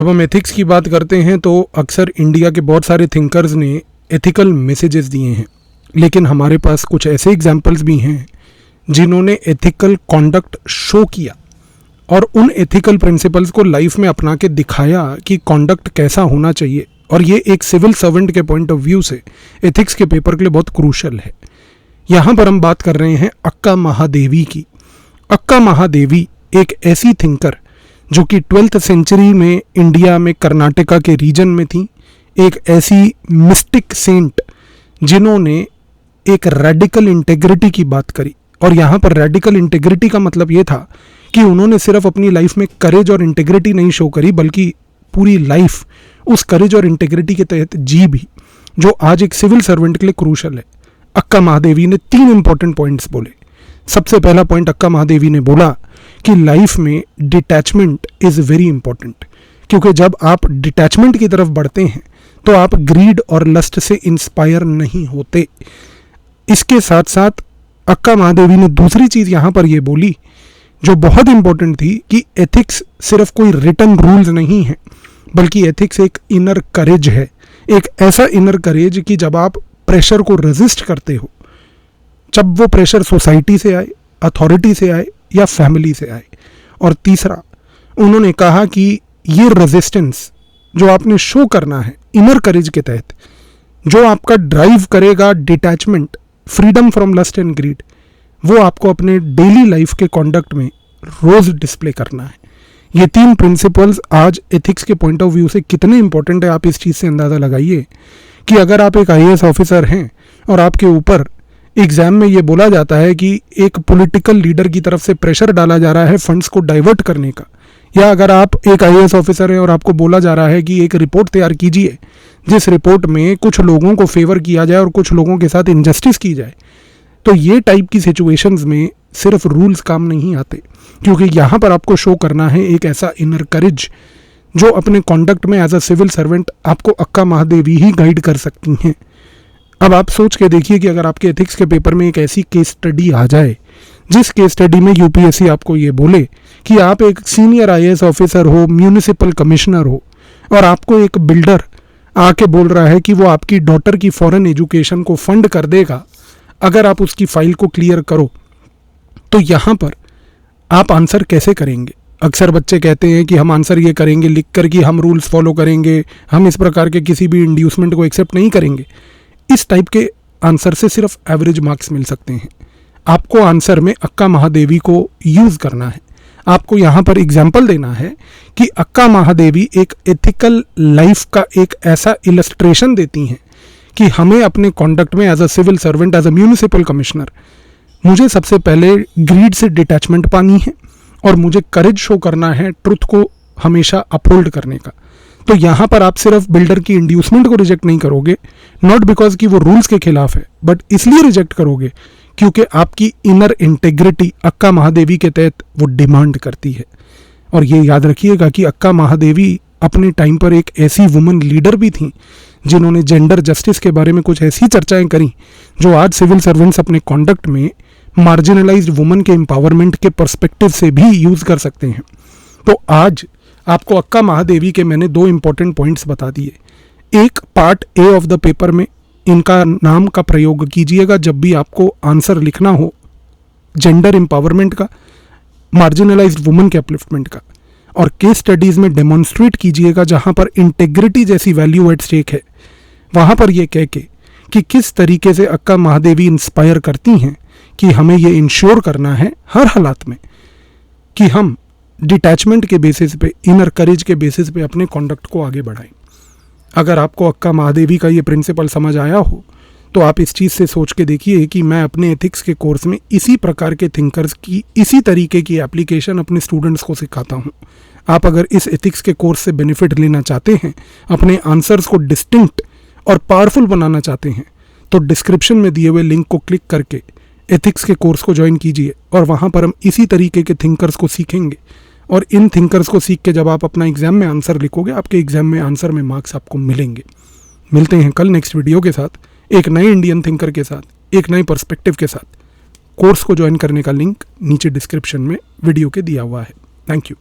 जब हम एथिक्स की बात करते हैं तो अक्सर इंडिया के बहुत सारे थिंकर्स ने एथिकल मैसेजेस दिए हैं, लेकिन हमारे पास कुछ ऐसे एग्जाम्पल्स भी हैं जिन्होंने एथिकल कॉन्डक्ट शो किया और उन एथिकल प्रिंसिपल्स को लाइफ में अपना के दिखाया कि कॉन्डक्ट कैसा होना चाहिए। और ये एक सिविल सर्वेंट के पॉइंट ऑफ व्यू से एथिक्स के पेपर के लिए बहुत क्रूशल है। यहाँ पर हम बात कर रहे हैं अक्का महादेवी की। अक्का महादेवी एक ऐसी थिंकर जो कि 12th सेंचुरी में इंडिया में कर्नाटका के रीजन में थी, एक ऐसी मिस्टिक सेंट जिन्होंने एक रेडिकल इंटेग्रिटी की बात करी। और यहाँ पर रेडिकल इंटेग्रिटी का मतलब ये था कि उन्होंने सिर्फ अपनी लाइफ में करेज और इंटेग्रिटी नहीं शो करी, बल्कि पूरी लाइफ उस करेज और इंटेग्रिटी के तहत जी भी, जो आज एक सिविल सर्वेंट के लिए क्रूशल है। अक्का महादेवी ने 3 इंपॉर्टेंट पॉइंट्स बोले। सबसे पहला पॉइंट अक्का महादेवी ने बोला कि लाइफ में डिटैचमेंट इज़ वेरी इंपॉर्टेंट, क्योंकि जब आप डिटैचमेंट की तरफ बढ़ते हैं तो आप ग्रीड और लस्ट से इंस्पायर नहीं होते। इसके साथ साथ अक्का महादेवी ने दूसरी चीज़ यहाँ पर ये बोली जो बहुत इंपॉर्टेंट थी कि एथिक्स सिर्फ कोई रिटन रूल्स नहीं है, बल्कि एथिक्स एक इनर करेज है। एक ऐसा इनर करेज कि जब आप प्रेशर को रेजिस्ट करते हो, जब वो प्रेशर सोसाइटी से आए, अथॉरिटी से आए या फैमिली से आए। और तीसरा उन्होंने कहा कि ये रेजिस्टेंस जो आपने शो करना है इनर करेज के तहत, जो आपका ड्राइव करेगा detachment, freedom from lust and greed, वो आपको अपने डेली लाइफ के कॉन्डक्ट में रोज डिस्प्ले करना है। ये 3 प्रिंसिपल्स आज एथिक्स के पॉइंट ऑफ व्यू से कितने इंपॉर्टेंट है, आप इस चीज़ से अंदाज़ा लगाइए कि अगर आप एक IAS ऑफिसर हैं और आपके ऊपर एग्ज़ाम में ये बोला जाता है कि एक पॉलिटिकल लीडर की तरफ से प्रेशर डाला जा रहा है फंड्स को डाइवर्ट करने का, या अगर आप एक IAS ऑफिसर हैं और आपको बोला जा रहा है कि एक रिपोर्ट तैयार कीजिए जिस रिपोर्ट में कुछ लोगों को फेवर किया जाए और कुछ लोगों के साथ इनजस्टिस की जाए, तो ये टाइप की सिचुएशंस में सिर्फ रूल्स काम नहीं आते, क्योंकि यहाँ पर आपको शो करना है एक ऐसा इनर करेज जो अपने कॉन्डक्ट में एज अ सिविल सर्वेंट आपको अक्का महादेवी ही गाइड कर सकती हैं। अब आप सोच के देखिए कि अगर आपके एथिक्स के पेपर में एक ऐसी केस स्टडी आ जाए जिस केस स्टडी में UPSC आपको ये बोले कि आप एक सीनियर IAS ऑफिसर हो, म्यूनिसिपल कमिश्नर हो, और आपको एक बिल्डर आके बोल रहा है कि वो आपकी डॉटर की फॉरेन एजुकेशन को फंड कर देगा अगर आप उसकी फाइल को क्लियर करो, तो यहाँ पर आप आंसर कैसे करेंगे? अक्सर बच्चे कहते हैं कि हम आंसर ये करेंगे लिख कर कि हम रूल्स फॉलो करेंगे, हम इस प्रकार के किसी भी इंड्यूसमेंट को एक्सेप्ट नहीं करेंगे। इस टाइप के आंसर से सिर्फ एवरेज मार्क्स मिल सकते हैं। आपको आंसर में अक्का महादेवी को यूज़ करना है। आपको यहाँ पर एग्जाम्पल देना है कि अक्का महादेवी एक एथिकल लाइफ का एक ऐसा इलस्ट्रेशन देती हैं कि हमें अपने कॉन्डक्ट में as a civil servant, as a municipal commissioner, मुझे सबसे पहले ग्रीड से डिटैचमेंट पानी है और मुझे करेज शो करना है ट्रुथ को हमेशा अपहोल्ड करने का। तो यहाँ पर आप सिर्फ बिल्डर की इंड्यूसमेंट को रिजेक्ट नहीं करोगे, नॉट बिकॉज कि वो रूल्स के खिलाफ है, बट इसलिए रिजेक्ट करोगे क्योंकि आपकी इनर इंटेग्रिटी अक्का महादेवी के तहत वो डिमांड करती है। और ये याद रखिएगा कि अक्का महादेवी अपने टाइम पर एक ऐसी वुमन लीडर भी थी जिन्होंने जेंडर जस्टिस के बारे में कुछ ऐसी चर्चाएं करी जो आज सिविल सर्वेंट्स अपने कॉन्डक्ट में मार्जिनलाइज्ड वुमन के एम्पावरमेंट के पर्सपेक्टिव से भी यूज़ कर सकते हैं। तो आज आपको अक्का महादेवी के मैंने 2 इंपॉर्टेंट पॉइंट्स बता दिए। एक part A of the paper में इनका नाम का प्रयोग कीजिएगा जब भी आपको आंसर लिखना हो जेंडर एम्पावरमेंट का, मार्जिनलाइज्ड वुमन के अपलिफ्टमेंट का, और केस स्टडीज़ में डेमोन्स्ट्रेट कीजिएगा जहाँ पर इंटेग्रिटी जैसी वैल्यू एट स्टेक है, वहाँ पर ये कह के कि किस तरीके से अक्का महादेवी इंस्पायर करती हैं कि हमें ये इंश्योर करना है हर हालात में कि हम डिटैचमेंट के बेसिस पे, इनर करेज के बेसिस पे अपने कॉन्डक्ट को आगे बढ़ाएं। अगर आपको अक्का महादेवी का ये प्रिंसिपल समझ आया हो तो आप इस चीज़ से सोच के देखिए कि मैं अपने एथिक्स के कोर्स में इसी प्रकार के थिंकर्स की, इसी तरीके की एप्लीकेशन अपने स्टूडेंट्स को सिखाता हूँ। आप अगर इस एथिक्स के कोर्स से बेनिफिट लेना चाहते हैं, अपने आंसर्स को डिस्टिंक्ट और पावरफुल बनाना चाहते हैं, तो डिस्क्रिप्शन में दिए हुए लिंक को क्लिक करके एथिक्स के कोर्स को ज्वाइन कीजिए और वहाँ पर हम इसी तरीके के थिंकर्स को सीखेंगे। और इन थिंकर्स को सीख के जब आप अपना एग्ज़ाम में आंसर लिखोगे, आपके एग्ज़ाम में आंसर में मार्क्स आपको मिलेंगे। मिलते हैं कल नेक्स्ट वीडियो के साथ, एक नए इंडियन थिंकर के साथ, एक नए पर्सपेक्टिव के साथ। कोर्स को ज्वाइन करने का लिंक नीचे डिस्क्रिप्शन में वीडियो के दिया हुआ है। Thank you.